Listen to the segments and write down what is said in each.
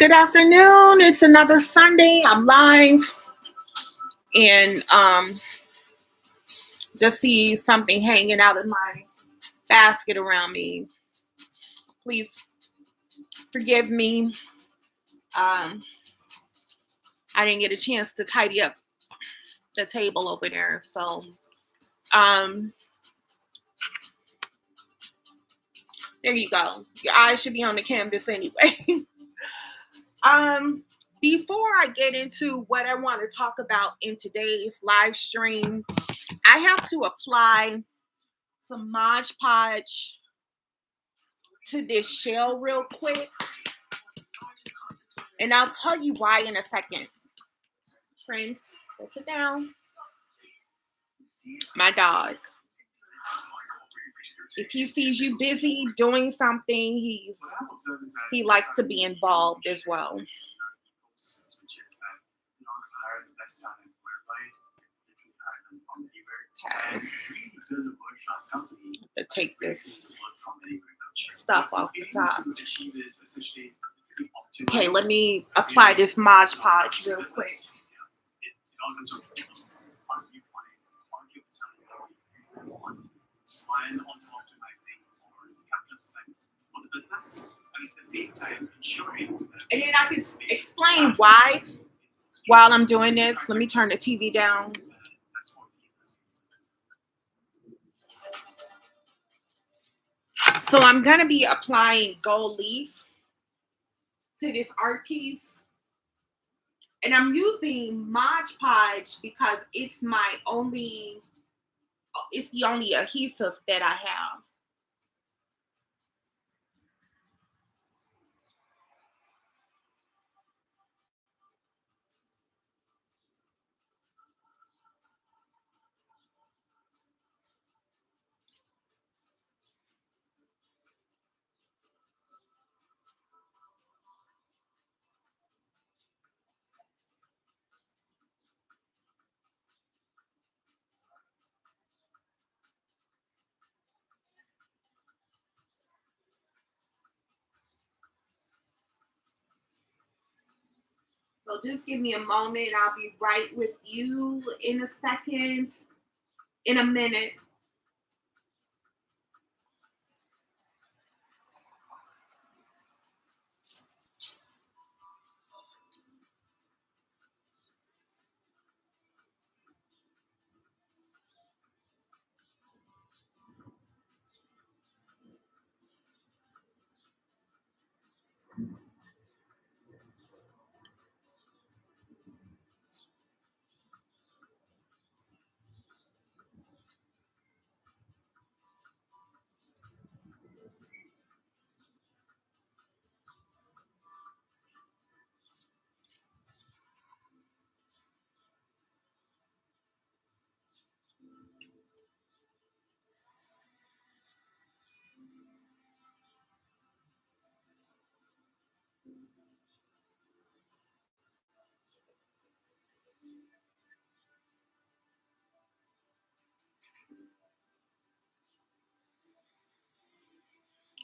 Good afternoon. It's another Sunday. I'm live and just see something hanging out in my basket around me. Please forgive me. I didn't get a chance to tidy up the table over there. So um, there you go. Your eyes should be on the canvas anyway. Before I get into what I want to talk about in today's live stream, I have to apply some Mod Podge to this shell real quick. And I'll tell you why in a second. Friends, go sit down. My dog. If he sees you busy doing something, he likes to be involved as well. Okay. To take this stuff off the top. Okay, let me apply this Mod Podge real quick. And then I can explain why while I'm doing this. Let me turn the TV down. So I'm going to be applying gold leaf to this art piece. And I'm using Mod Podge because it's the only adhesive that I have. So just give me a moment. I'll be right with you in a second, in a minute.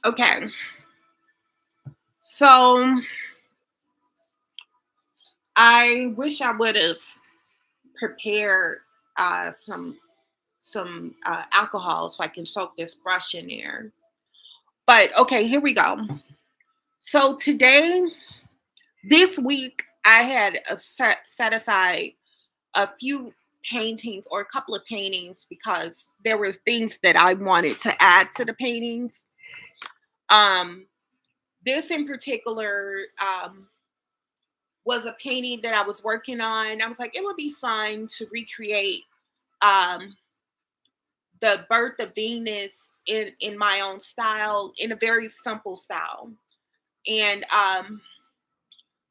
Okay. So I wish I would have prepared some alcohol so I can soak this brush in there. But okay, here we go. So this week, I had set aside a few paintings or a couple of paintings because there were things that I wanted to add to the paintings. This in particular was a painting that I was working on. I was like, it would be fun to recreate the birth of Venus in my own style, in a very simple style. And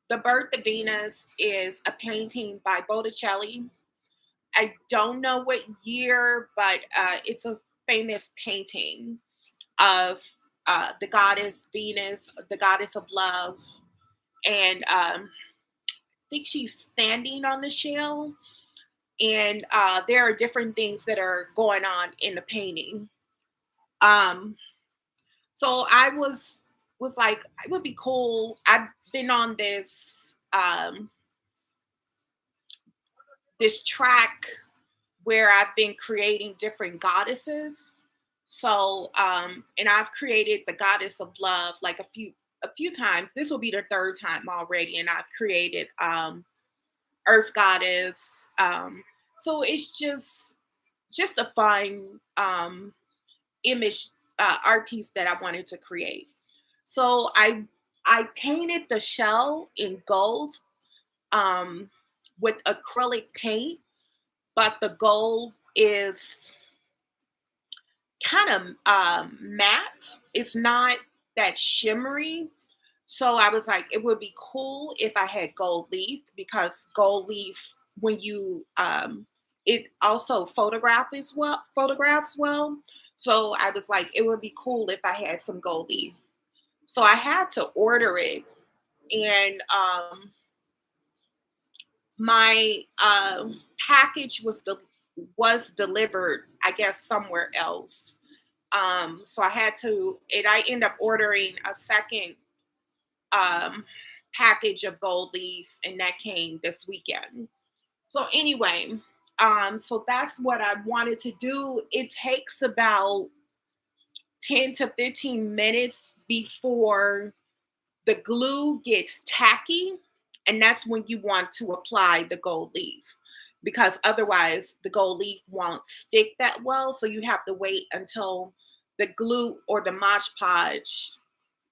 the birth of Venus is a painting by Botticelli. I don't know what year, but it's a famous painting of the goddess Venus, the goddess of love. And I think she's standing on the shell. And there are different things that are going on in the painting. So I was was like, it would be cool. I've been on this track where I've been creating different goddesses. So, and I've created the goddess of love like a few times. This will be the third time already, and I've created Earth Goddess. So it's just a fun image art piece that I wanted to create. So I painted the shell in gold um, with acrylic paint, but the gold is kind of matte. It's not that shimmery. So I was like, it would be cool if I had gold leaf, because gold leaf, when you it also photographs well. So I was like, it would be cool if I had some gold leaf. So I had to order it, and my package was delivered, I guess, somewhere else. So I had to, and I ended up ordering a second um, package of gold leaf, and that came this weekend. So anyway, so that's what I wanted to do. It takes about 10 to 15 minutes before the glue gets tacky, and that's when you want to apply the gold leaf, because otherwise the gold leaf won't stick that well. So you have to wait until the glue or the Mod Podge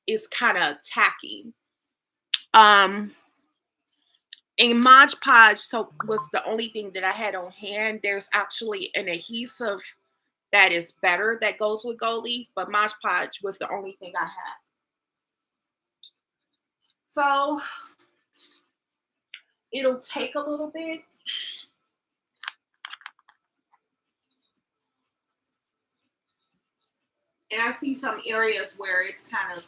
is kind of tacky. Um, and Mod Podge so was the only thing that I had on hand. There's actually an adhesive that is better that goes with gold leaf, but Mod Podge was the only thing I had. So it'll take a little bit. And I see some areas where it's kind of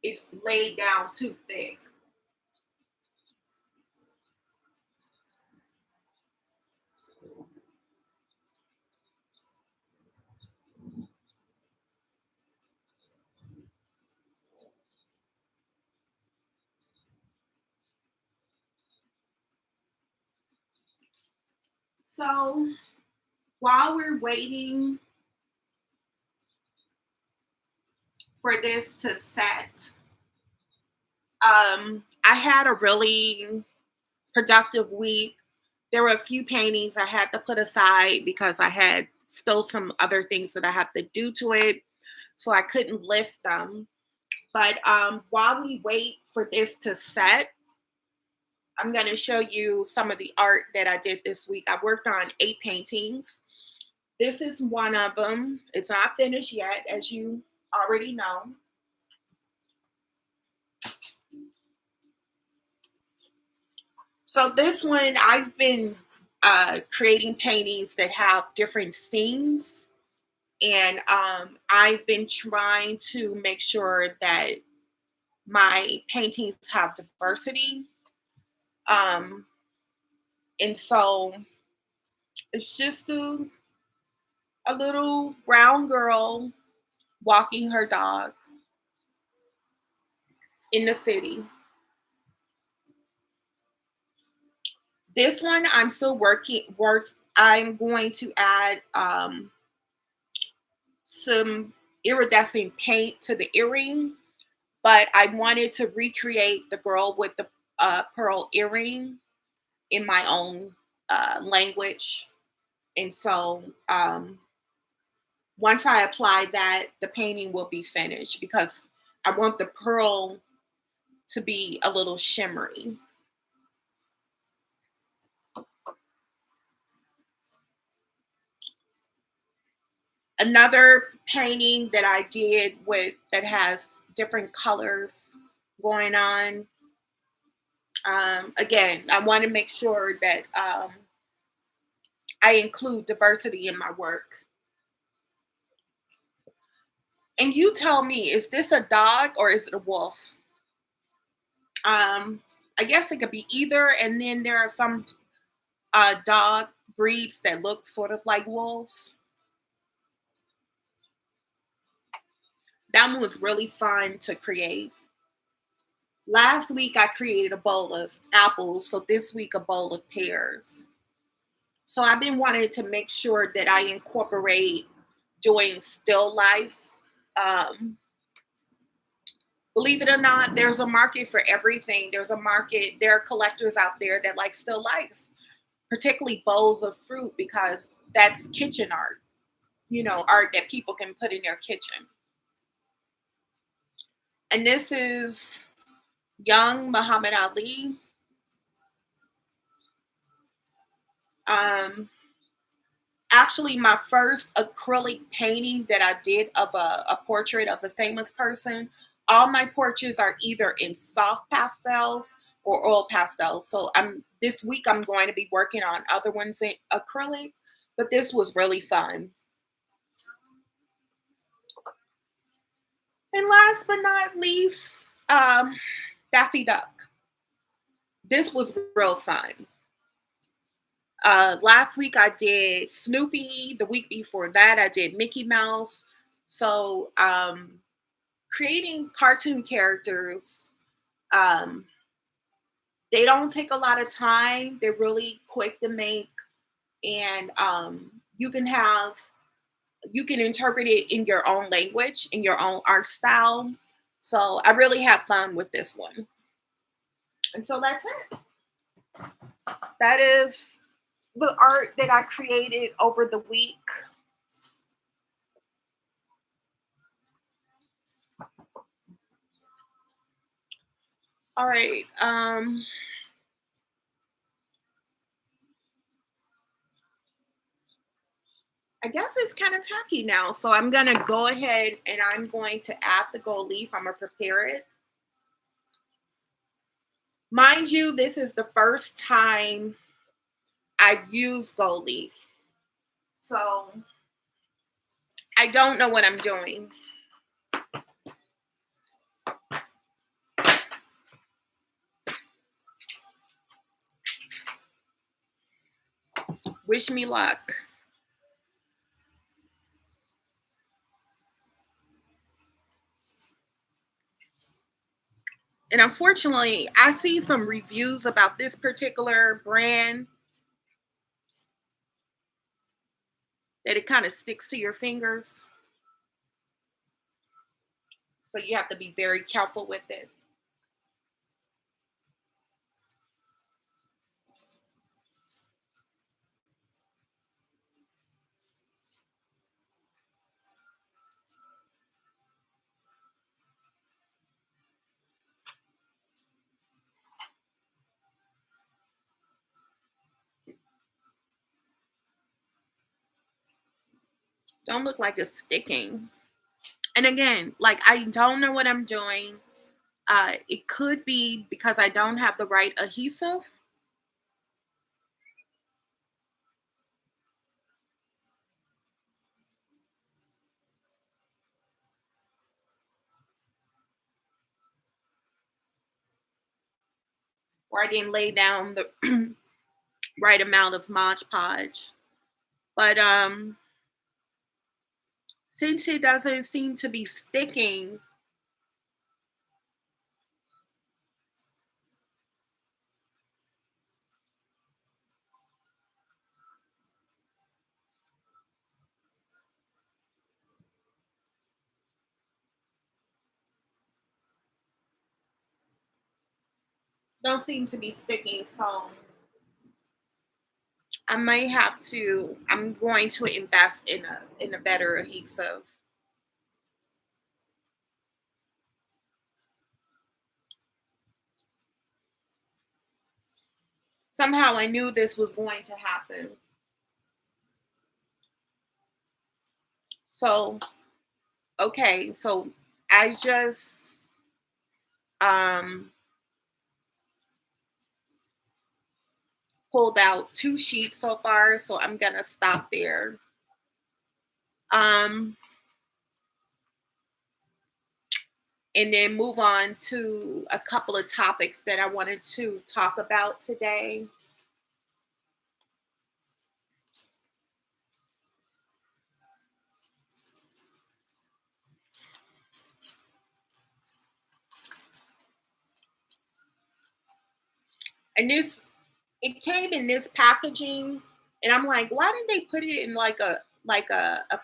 it's laid down too thick. So while we're waiting for this to set, I had a really productive week. There were a few paintings I had to put aside because I had still some other things that I had to do to it, so I couldn't list them. But while we wait for this to set, I'm going to show you some of the art that I did this week. I worked on 8 paintings. This is one of them. It's not finished yet, as you already know. So this one, I've been creating paintings that have different themes. And I've been trying to make sure that my paintings have diversity. Um, and so it's just a little brown girl walking her dog in the city. This one I'm still I'm going to add some iridescent paint to the earring, but I wanted to recreate the girl with the pearl earring in my own language. And so once I apply that, the painting will be finished, because I want the pearl to be a little shimmery. Another painting that I did with that has different colors going on. Again, I want to make sure that I include diversity in my work. And you tell me, is this a dog or is it a wolf? I guess it could be either. And then there are some dog breeds that look sort of like wolves. Mine was really fun to create. Last week I created a bowl of apples, so this week a bowl of pears. So I've been wanting to make sure that I incorporate doing still lifes. Um, Believe it or not, there's a market for everything. There's a market, there are collectors out there that like still lifes, particularly bowls of fruit, because that's kitchen art, art that people can put in their kitchen. And this is young Muhammad Ali. Um, Actually, my first acrylic painting that I did of a portrait of a famous person. All my portraits are either in soft pastels or oil pastels. So this week I'm going to be working on other ones in acrylic, but this was really fun. And last but not least, Daffy Duck. This was real fun. Last week I did Snoopy. The week before that I did Mickey Mouse. So creating cartoon characters, um, they don't take a lot of time. They're really quick to make, and you can have you can interpret it in your own language, in your own art style. So I really have fun with this one. And so that's it. That is the art that I created over the week. All right. I guess it's kind of tacky now. So I'm going to go ahead and I'm going to add the gold leaf. I'm going to prepare it. Mind you, this is the first time I've used gold leaf. So I don't know what I'm doing. Wish me luck. And unfortunately, I see some reviews about this particular brand that it kind of sticks to your fingers. So you have to be very careful with it. Don't look like it's sticking. And again, like I don't know what I'm doing. It could be because I don't have the right adhesive. Or I didn't lay down the right amount of Mod Podge. But since it doesn't seem to be sticking, don't seem to be sticking, so I'm going to invest in a better adhesive. Somehow I knew this was going to happen. So, okay, so I just um pulled out 2 sheets so far, so I'm gonna stop there. Um and then move on to a couple of topics that I wanted to talk about today. And it came in this packaging, and I'm like, why didn't they put it in like a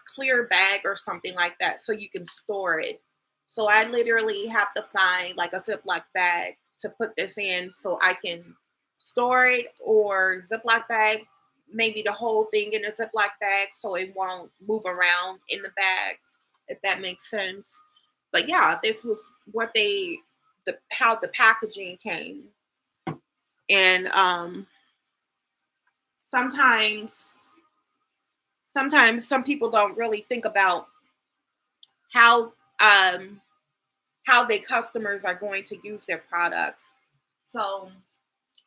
clear bag or something like that so you can store it? So I literally have to find like a Ziploc bag to put this in so I can store it, or Ziploc bag, maybe the whole thing in a Ziploc bag so it won't move around in the bag, if that makes sense. But yeah, this was what the how the packaging came. And sometimes sometimes some people don't really think about how um how their customers are going to use their products. So,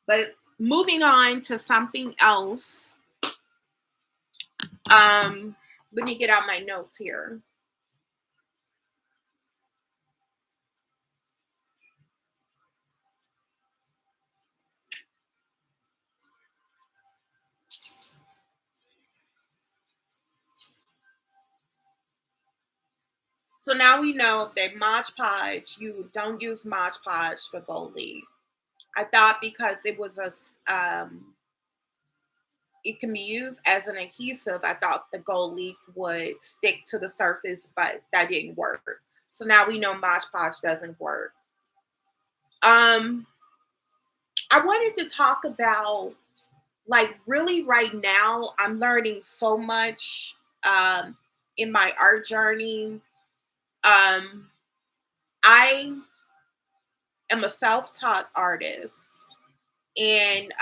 but moving on to something else, um let me get out my notes here. So now we know that Mod Podge, you don't use Mod Podge for gold leaf. I thought because it was it can be used as an adhesive, I thought the gold leaf would stick to the surface, but that didn't work. So now we know Mod Podge doesn't work. Um, I wanted to talk about, like, really right now, I'm learning so much in my art journey. Um, I am a self-taught artist, and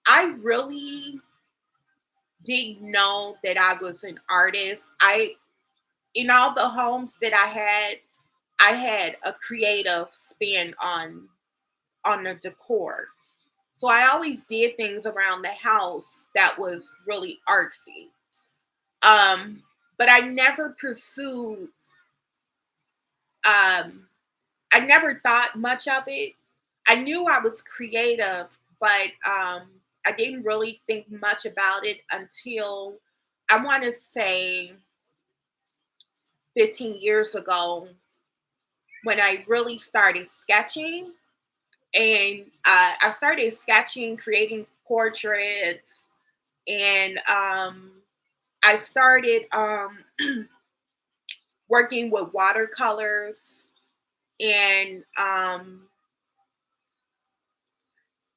I really didn't know that I was an artist. I In all the homes that I had a creative spin on the decor. So I always did things around the house that was really artsy. Um, but I never pursued I never thought much of it. I knew I was creative, but I didn't really think much about it until, I want to say, 15 years ago, when I really started sketching. And I started sketching, creating portraits, and I started working with watercolors. And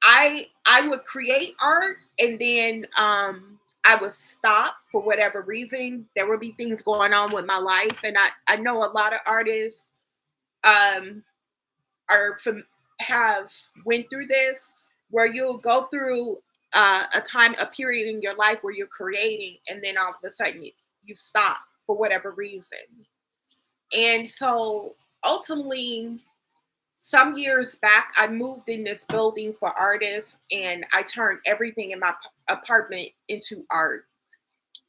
I would create art, and then I would stop for whatever reason. There would be things going on with my life, and I know a lot of artists um, are from have went through this, where you'll go through a period in your life where you're creating, and then all of a sudden you stop for whatever reason. And so ultimately, some years back, I moved in this building for artists, and I turned everything in my apartment into art.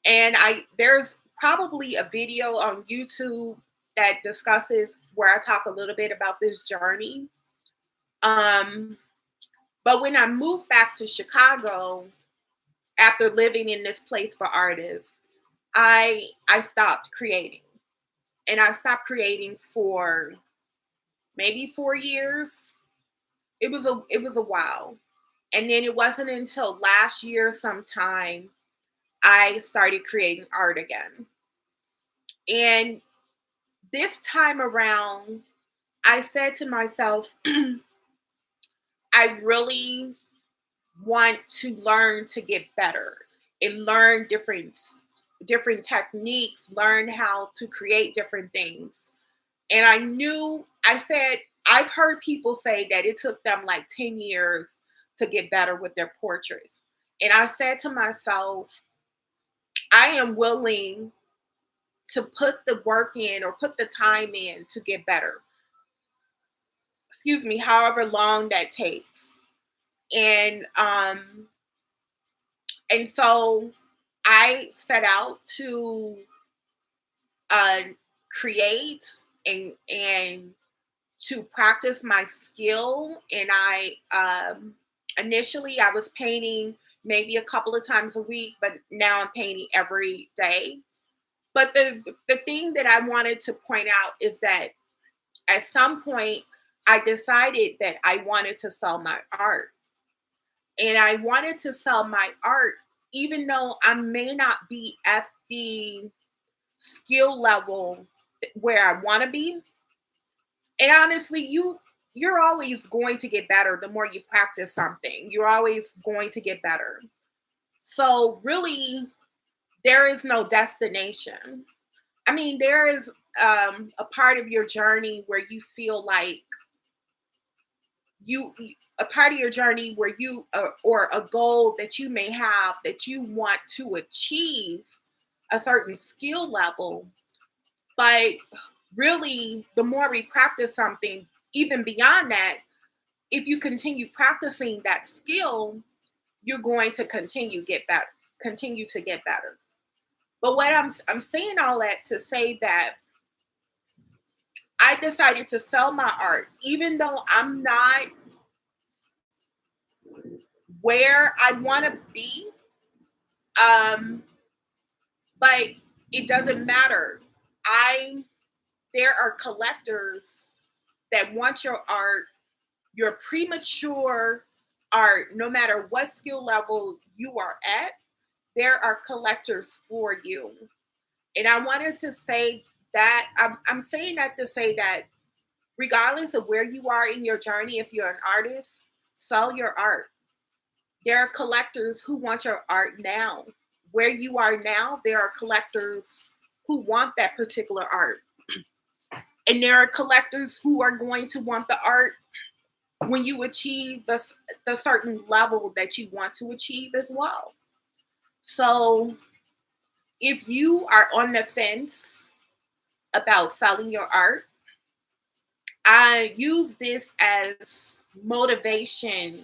And I there's probably a video on YouTube that discusses, where I talk a little bit about this journey. Um, but when I moved back to Chicago after living in this place for artists, I stopped creating, and I stopped creating for maybe 4 years. It was a while. And then it wasn't until last year sometime I started creating art again. And this time around, I said to myself, I really want to learn to get better and learn different techniques, learn how to create different things. And I said, I've heard people say that it took them like 10 years to get better with their portraits. And I said to myself, I am willing to put the work in, or put the time in to get better. Excuse me, however long that takes. And so I set out to uh, create, and to practice my skill. And initially I was painting maybe a couple of times a week, but now I'm painting every day. But the thing that I wanted to point out is that at some point I decided that I wanted to sell my art. And I wanted to sell my art, even though I may not be at the skill level where I want to be. And honestly, you're always going to get better the more you practice something. You're always going to get better. So really, there is no destination. I mean, there is a part of your journey where you feel like you a part of your journey where you or a goal that you may have that you want to achieve a certain skill level. But really, the more we practice something, even beyond that, if you continue practicing that skill, you're going to continue to get better. But what I'm saying all that to say that I decided to sell my art, even though I'm not where I want to be. Um, but it doesn't matter. I There are collectors that want your art, your premature art, no matter what skill level you are at, there are collectors for you. And I wanted to say that I'm saying that to say that regardless of where you are in your journey, if you're an artist, sell your art. There are collectors who want your art now. Where you are now, there are collectors who want that particular art. And there are collectors who are going to want the art when you achieve the certain level that you want to achieve as well. So if you are on the fence about selling your art, I use this as motivation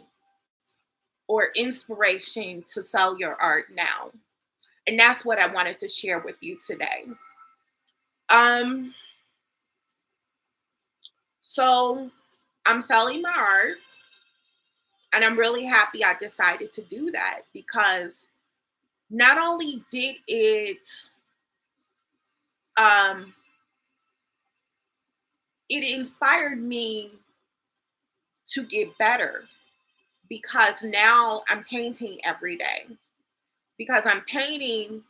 or inspiration to sell your art now. And that's what I wanted to share with you today. Um, so I'm selling my art, and I'm really happy I decided to do that because not only did um, it inspired me to get better because now I'm painting every day. Because I'm painting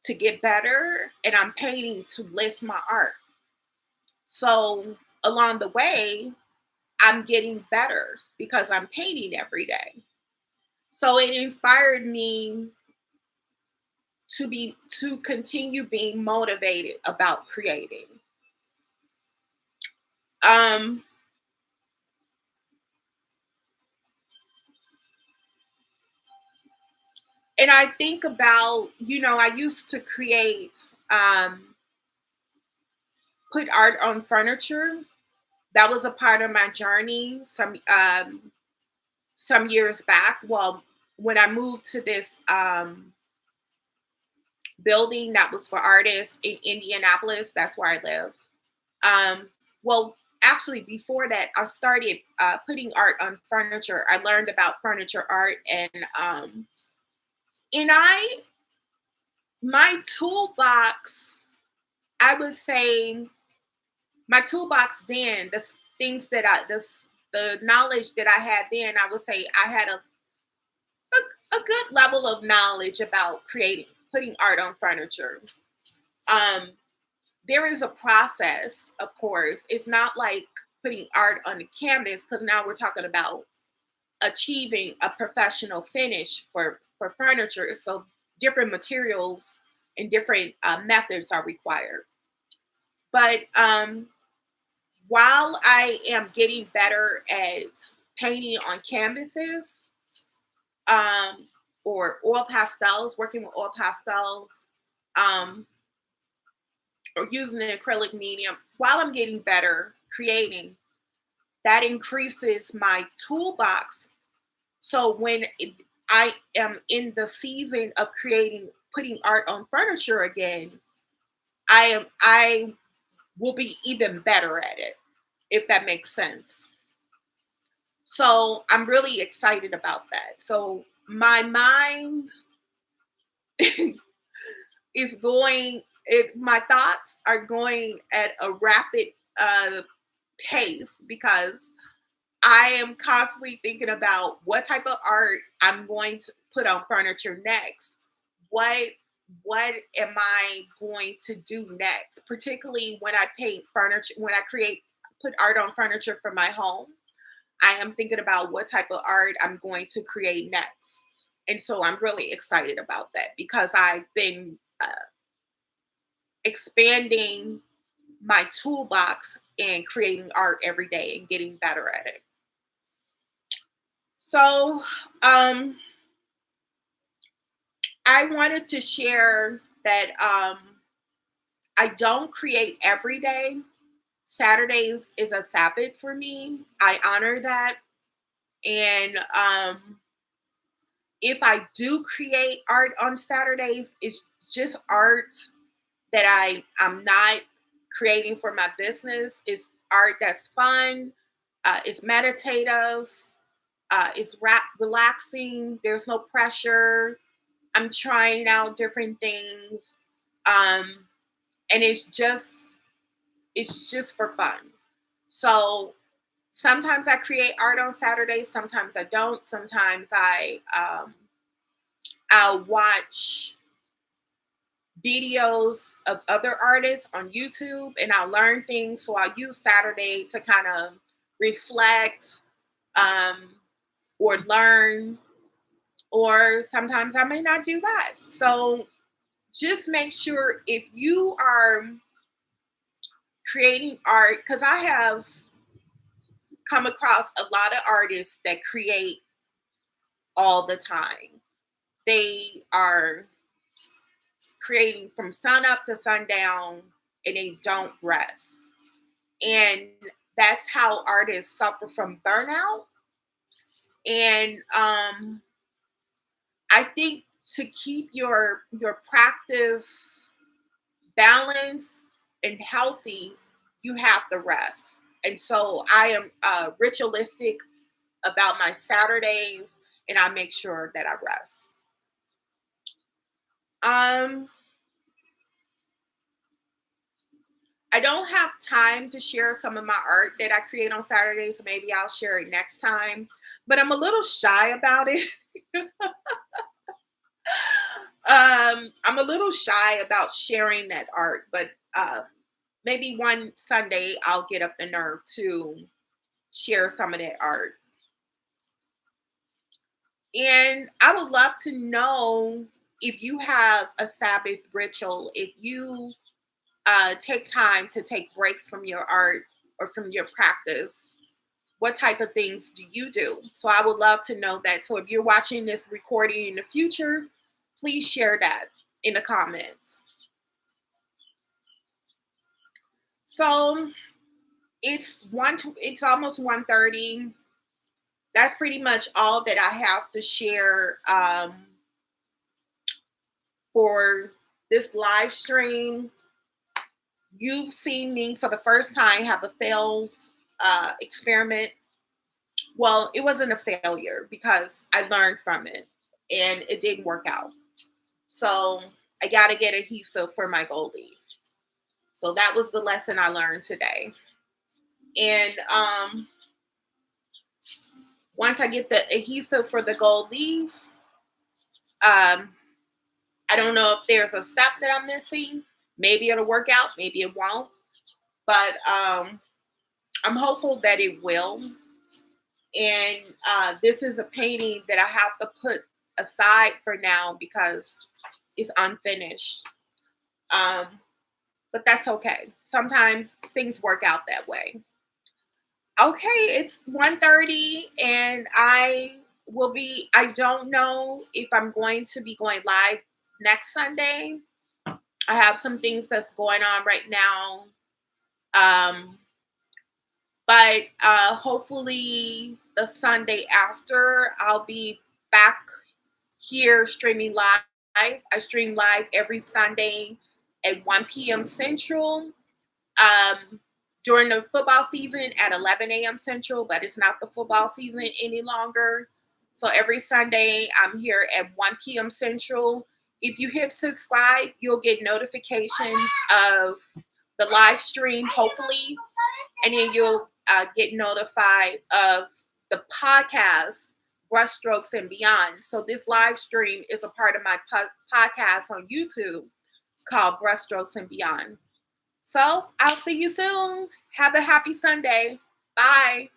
to get better and I'm painting to list my art. So along the way, I'm getting better because I'm painting every day. So it inspired me to continue being motivated about creating. Um, and I think about, I used to create, put art on furniture. That was a part of my journey some years back. Well, when I moved to this building that was for artists in Indianapolis, that's where I lived. Um, well, actually, before that, I started putting art on furniture. I learned about furniture art, and my toolbox, I would say, my toolbox then, the knowledge that I had then, I would say I had a good level of knowledge about putting art on furniture. Um, there is a process, of course. It's not like putting art on the canvas because now we're talking about achieving a professional finish for furniture. So different materials and different methods are required. But while I am getting better at painting on canvases, um, or oil pastels, working with oil pastels, um, or using an acrylic medium, while I'm getting better creating, that increases my toolbox. So I am in the season of putting art on furniture again, I will be even better at it, if that makes sense. So I'm really excited about that. So my mind is my thoughts are going at a rapid pace because I am constantly thinking about what type of art I'm going to put on furniture next. What what am I going to do next? Particularly when I paint furniture, when I create put art on furniture for my home. I am thinking about what type of art I'm going to create next. And so I'm really excited about that because I've been expanding my toolbox and creating art every day and getting better at it. So, I wanted to share that I don't create every day. Saturdays is a Sabbath for me. I honor that. And if I do create art on Saturdays, it's just art that I'm not creating for my business. It's art that's fun. It's meditative. It's relaxing. There's no pressure. I'm trying out different things, and it's just for fun. So sometimes I create art on Saturdays. Sometimes I don't. Sometimes I'll watch videos of other artists on YouTube and I'll learn things. So I'll use Saturday to kind of reflect um, or learn, or sometimes I may not do that. So just make sure if you are creating art, because I have come across a lot of artists that create all the time. They are creating from sun up to sundown and they don't rest. And that's how artists suffer from burnout. And I think to keep your practice balanced and healthy, you have to rest. And so I am ritualistic about my Saturdays, and I make sure that I rest. Um, I don't have time to share some of my art that I create on Saturdays. So maybe I'll share it next time. But I'm a little shy about it. I'm a little shy about sharing that art, but maybe one Sunday I'll get up the nerve to share some of that art. And I would love to know if you have a Sabbath ritual, if you take time to take breaks from your art or from your practice. What type of things do you do? So I would love to know that. So if you're watching this recording in the future, please share that in the comments. So it's almost 1:30. That's pretty much all that I have to share for this live stream. You've seen me for the first time have a failed experiment. Well, it wasn't a failure because I learned from it and it didn't work out. So I got to get adhesive for my gold leaf. So that was the lesson I learned today. And once I get the adhesive for the gold leaf, I don't know if there's a step that I'm missing. Maybe it'll work out, maybe it won't. But I'm hopeful that it will. And this is a painting that I have to put aside for now because it's unfinished. Um, but that's okay. Sometimes things work out that way. Okay, it's 1:30 and I don't know if I'm going to be going live next Sunday. I have some things that's going on right now. Um, but hopefully the Sunday after I'll be back here streaming live. I stream live every Sunday at 1 p.m. Central. During the football season at 11 a.m. Central, but it's not the football season any longer. So every Sunday, I'm here at 1 p.m. Central. If you hit subscribe, you'll get notifications of the live stream, hopefully. and then you'll get notified of the podcast, Brushstrokes and Beyond. So this live stream is a part of my podcast on YouTube. It's called Brushstrokes and Beyond. So I'll see you soon. Have a happy Sunday. Bye.